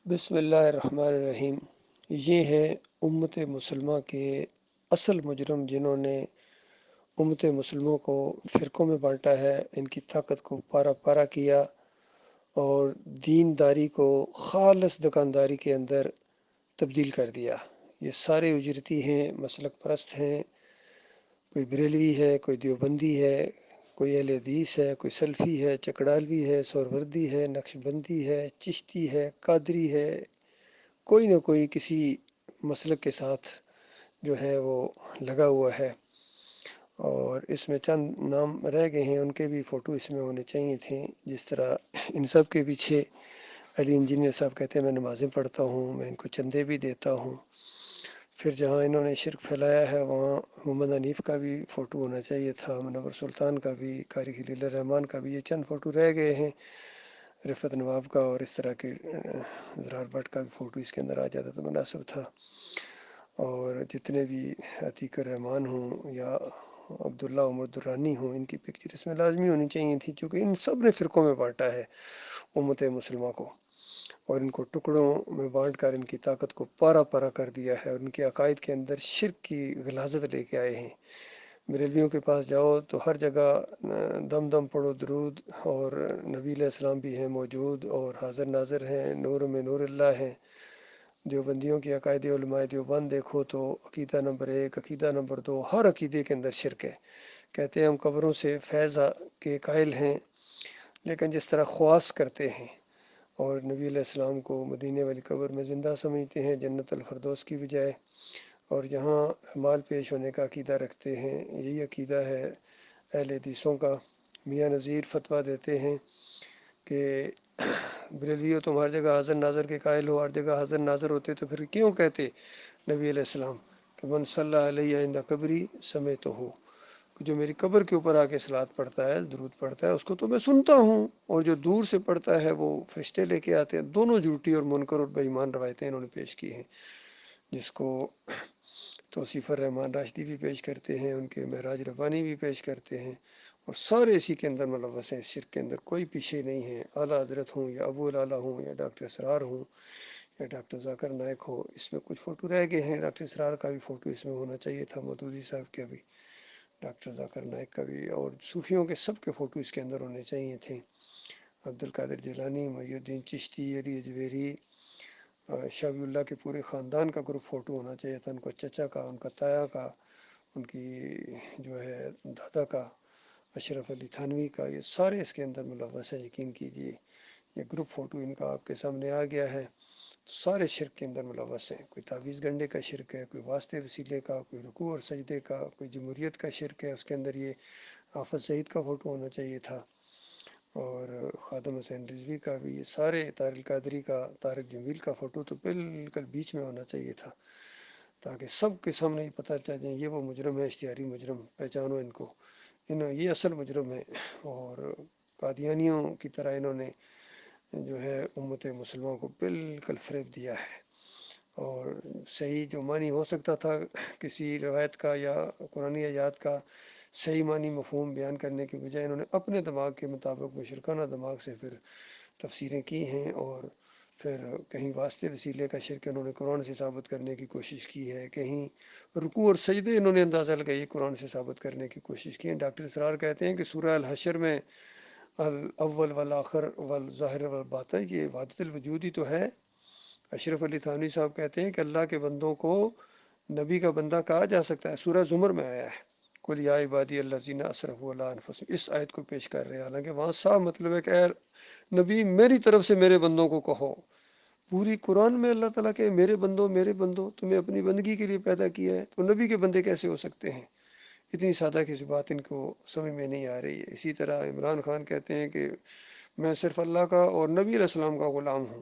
بسم اللہ الرحمن الرحیم۔ یہ ہے امت مسلمہ کے اصل مجرم، جنہوں نے امت مسلموں کو فرقوں میں بانٹا ہے، ان کی طاقت کو پارا پارا کیا اور دین داری کو خالص دکانداری کے اندر تبدیل کر دیا۔ یہ سارے اجرتی ہیں، مسلک پرست ہیں، کوئی بریلوی ہے، کوئی دیوبندی ہے، کوئی اہل حدیث ہے، کوئی سلفی ہے، چکڑالوی ہے، سہروردی ہے، نقش بندی ہے، چشتی ہے، قادری ہے، کوئی نہ کوئی کسی مسلک کے ساتھ جو ہے وہ لگا ہوا ہے۔ اور اس میں چند نام رہ گئے ہیں، ان کے بھی فوٹو اس میں ہونے چاہیے تھے۔ جس طرح ان سب کے پیچھے علی انجینئر صاحب کہتے ہیں میں نمازیں پڑھتا ہوں، میں ان کو چندے بھی دیتا ہوں۔ پھر جہاں انہوں نے شرک پھیلایا ہے وہاں محمد حنیف کا بھی فوٹو ہونا چاہیے تھا، منور سلطان کا بھی، قاری خلیل الرحمان کا بھی۔ یہ چند فوٹو رہ گئے ہیں، رفعت نواب کا اور اس طرح کے زرار بٹ کا بھی فوٹو اس کے اندر آ جاتا تو مناسب تھا۔ اور جتنے بھی عتیق الرحمان ہوں یا عبداللہ عمر درانی ہوں، ان کی پکچر اس میں لازمی ہونی چاہیے تھی، کیونکہ ان سب نے فرقوں میں بانٹا ہے امت مسلمہ کو، اور ان کو ٹکڑوں میں بانٹ کر ان کی طاقت کو پارا پارا کر دیا ہے، اور ان کے عقائد کے اندر شرک کی غلاظت لے کے آئے ہیں۔ بریلویوں کے پاس جاؤ تو ہر جگہ دم دم پڑھو درود، اور نبی علیہ السلام بھی ہیں موجود اور حاضر ناظر ہیں، نور میں نور اللہ ہیں۔ دیوبندیوں کی عقائد علماء دیوبند دیکھو تو عقیدہ نمبر 1، عقیدہ نمبر 2، ہر عقیدے کے اندر شرک ہے۔ کہتے ہیں ہم قبروں سے فیض کے قائل ہیں، لیکن جس طرح خواص کرتے ہیں اور نبی علیہ السلام کو مدینے والی قبر میں زندہ سمجھتے ہیں جنت الفردوس کی بجائے، اور یہاں اعمال پیش ہونے کا عقیدہ رکھتے ہیں، یہی عقیدہ ہے اہل حدیثوں کا۔ میاں نذیر فتویٰ دیتے ہیں کہ بریلوی ہو تم ہر جگہ حاضر ناظر کے قائل ہو، ہر جگہ حاضر ناظر ہوتے تو پھر کیوں کہتے نبی علیہ السلام کہ من صلی علیہ عند قبری سمیتہ ہو، جو میری قبر کے اوپر آ کے صلوات پڑھتا ہے، درود پڑھتا ہے، اس کو تو میں سنتا ہوں، اور جو دور سے پڑھتا ہے وہ فرشتے لے کے آتے ہیں۔ دونوں جھوٹی اور منکر اور بے ایمان روایتیں انہوں نے پیش کی ہیں، جس کو توصیف الرحمان راشدی بھی پیش کرتے ہیں، ان کے معراج ربانی بھی پیش کرتے ہیں، اور سارے اسی کے اندر ملوث ہیں۔ شرک کے اندر کوئی پیچھے نہیں ہے، اعلیٰ حضرت ہوں یا ابو العلا ہوں یا ڈاکٹر اسرار ہوں یا ڈاکٹر ذاکر نائک ہو۔ اس میں کچھ فوٹو رہ گئے ہیں، ڈاکٹر اسرار کا بھی فوٹو اس میں ہونا چاہیے تھا، مودودی صاحب کا بھی، ڈاکٹر ذاکر نائک کا بھی، اور صوفیوں کے سب کے فوٹو اس کے اندر ہونے چاہیے تھے۔ عبد القادر جیلانی، محی الدین چشتی، علی اجویری، شاہ ولی اللہ کے پورے خاندان کا گروپ فوٹو ہونا چاہیے تھا، ان کو چچا کا، ان کا تایا کا، ان کی جو ہے دادا کا، اشرف علی تھانوی کا، یہ سارے اس کے اندر ملوث ہیں، یقین کیجیے۔ یہ گروپ فوٹو ان کا آپ کے سامنے آ گیا ہے، سارے شرک کے اندر ملوث ہیں۔ کوئی تعویذ گنڈے کا شرک ہے، کوئی واسطے وسیلے کا، کوئی رکوع اور سجدے کا، کوئی جمہوریت کا شرک ہے، اس کے اندر یہ حافظ سعید کا فوٹو ہونا چاہیے تھا، اور خادم حسین رضوی کا بھی، یہ سارے، طارق القادری کا، طارق جمیل کا فوٹو تو بالکل بیچ میں ہونا چاہیے تھا، تاکہ سب کے سامنے یہ پتہ چل جائے یہ وہ مجرم ہے، اشتہاری مجرم، پہچانو ان کو، یہ اصل مجرم ہے۔ اور قادیانیوں کی طرح انہوں نے جو ہے امت مسلموں کو بالکل فریب دیا ہے، اور صحیح جو معنی ہو سکتا تھا کسی روایت کا یا قرآن آیات کا، صحیح معنی مفہوم بیان کرنے کے بجائے انہوں نے اپنے دماغ کے مطابق مشرکانہ دماغ سے پھر تفسیریں کی ہیں، اور پھر کہیں واسطے وسیلے کا شرک انہوں نے قرآن سے ثابت کرنے کی کوشش کی ہے، کہیں رکوع اور سجدے انہوں نے اندازہ لگائی قرآن سے ثابت کرنے کی کوشش کی ہے۔ ڈاکٹر اسرار کہتے ہیں کہ سورہ الحشر میں الاول والآخر والظاہر والباطن، یہ وحدت الوجود ہی تو ہے۔ اشرف علی تھانوی صاحب کہتے ہیں کہ اللہ کے بندوں کو نبی کا بندہ کہا جا سکتا ہے، سورہ زمر میں آیا ہے، قل یا عبادی الذین اسرفوا علی انفسہم، اس آیت کو پیش کر رہے ہیں، حالانکہ وہاں صاف مطلب ہے کہ اے نبی میری طرف سے میرے بندوں کو کہو۔ پوری قرآن میں اللہ تعالیٰ کہ میرے بندوں میرے بندوں، تمہیں اپنی بندگی کے لیے پیدا کیا ہے، تو نبی کے بندے کیسے ہو سکتے ہیں؟ اتنی سادہ کسی بات ان کو سمجھ میں نہیں آ رہی ہے۔ اسی طرح عمران خان کہتے ہیں کہ میں صرف اللہ کا اور نبی علیہ السلام کا غلام ہوں،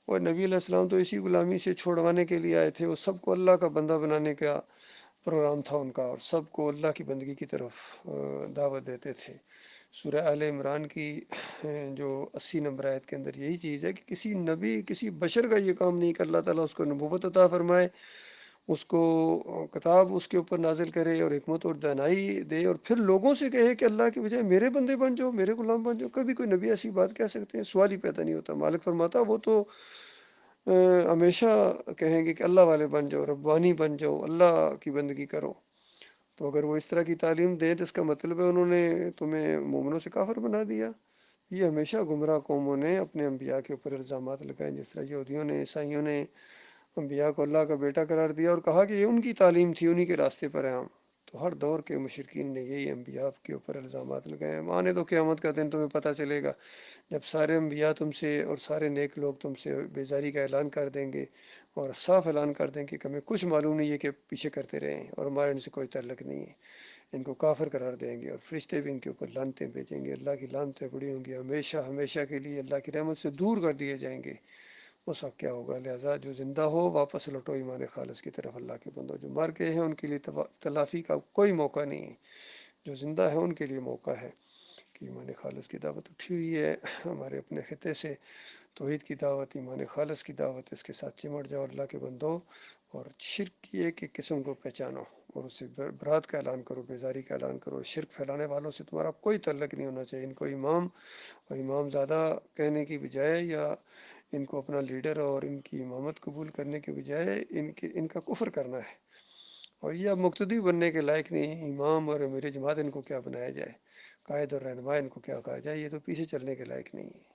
اور نبی علیہ السلام تو اسی غلامی سے چھوڑوانے کے لیے آئے تھے، وہ سب کو اللہ کا بندہ بنانے کا پروگرام تھا ان کا، اور سب کو اللہ کی بندگی کی طرف دعوت دیتے تھے۔ سورہ آل عمران کی جو 80 نمبر آیت کے اندر یہی چیز ہے کہ کسی نبی، کسی بشر کا یہ کام نہیں کہ اللہ تعالیٰ اس کو نبوت عطا فرمائے، اس کو کتاب اس کے اوپر نازل کرے اور حکمت اور دانائی دے، اور پھر لوگوں سے کہے کہ اللہ کے بجائے میرے بندے بن جاؤ، میرے غلام بن جاؤ۔ کبھی کوئی نبی ایسی بات کہہ سکتے ہیں؟ سوال ہی پیدا نہیں ہوتا۔ مالک فرماتا وہ تو ہمیشہ کہیں گے کہ اللہ والے بن جاؤ، ربانی بن جاؤ، اللہ کی بندگی کرو، تو اگر وہ اس طرح کی تعلیم دیں تو اس کا مطلب ہے انہوں نے تمہیں مومنوں سے کافر بنا دیا۔ یہ ہمیشہ گمراہ قوموں نے اپنے انبیاء کے اوپر الزامات لگائے، جس طرح یہودیوں نے، عیسائیوں نے انبیاء کو اللہ کا بیٹا قرار دیا اور کہا کہ یہ ان کی تعلیم تھی، انہی کے راستے پر ہیں ہم۔ تو ہر دور کے مشرکین نے یہی انبیاء کے اوپر الزامات لگائے ہیں۔ آنے دو قیامت کا دن، تمہیں پتہ چلے گا جب سارے انبیاء تم سے اور سارے نیک لوگ تم سے بیزاری کا اعلان کر دیں گے اور صاف اعلان کر دیں گے کہ ہمیں کچھ معلوم نہیں ہے کہ پیچھے کرتے رہے ہیں اور ہمارے ان سے کوئی تعلق نہیں ہے، ان کو کافر قرار دیں گے، اور فرشتے بھی ان کے اوپر لعنتیں بھیجیں گے، اللہ کی لعنتیں بڑی ہوں گی، ہمیشہ ہمیشہ کے لیے اللہ کی رحمت سے دور کر دیے جائیں گے۔ اس وقت کیا ہوگا؟ لہٰذا جو زندہ ہو واپس لوٹو ایمان خالص کی طرف، اللہ کے بندو، جو مر گئے ہیں ان کے لیے تلافی کا کوئی موقع نہیں ہے، جو زندہ ہے ان کے لیے موقع ہے کہ ایمان خالص کی دعوت اٹھی ہوئی ہے ہمارے اپنے خطے سے، توحید کی دعوت، ایمان خالص کی دعوت، اس کے ساتھ چمٹ جاؤ اللہ کے بندو، اور شرک کی ایک ایک قسم کو پہچانو اور اس سے برات کا اعلان کرو، بیزاری کا اعلان کرو۔ شرک پھیلانے والوں سے تمہارا کوئی تعلق نہیں ہونا چاہیے، ان کو امام اور امام زیادہ کہنے کی بجائے، یا ان کو اپنا لیڈر اور ان کی امامت قبول کرنے کے بجائے ان کا کفر کرنا ہے، اور یہ اب مقتدی بننے کے لائق نہیں، امام اور امیر جماعت ان کو کیا بنایا جائے، قائد اور رہنما ان کو کیا کہا جائے، یہ تو پیچھے چلنے کے لائق نہیں ہے۔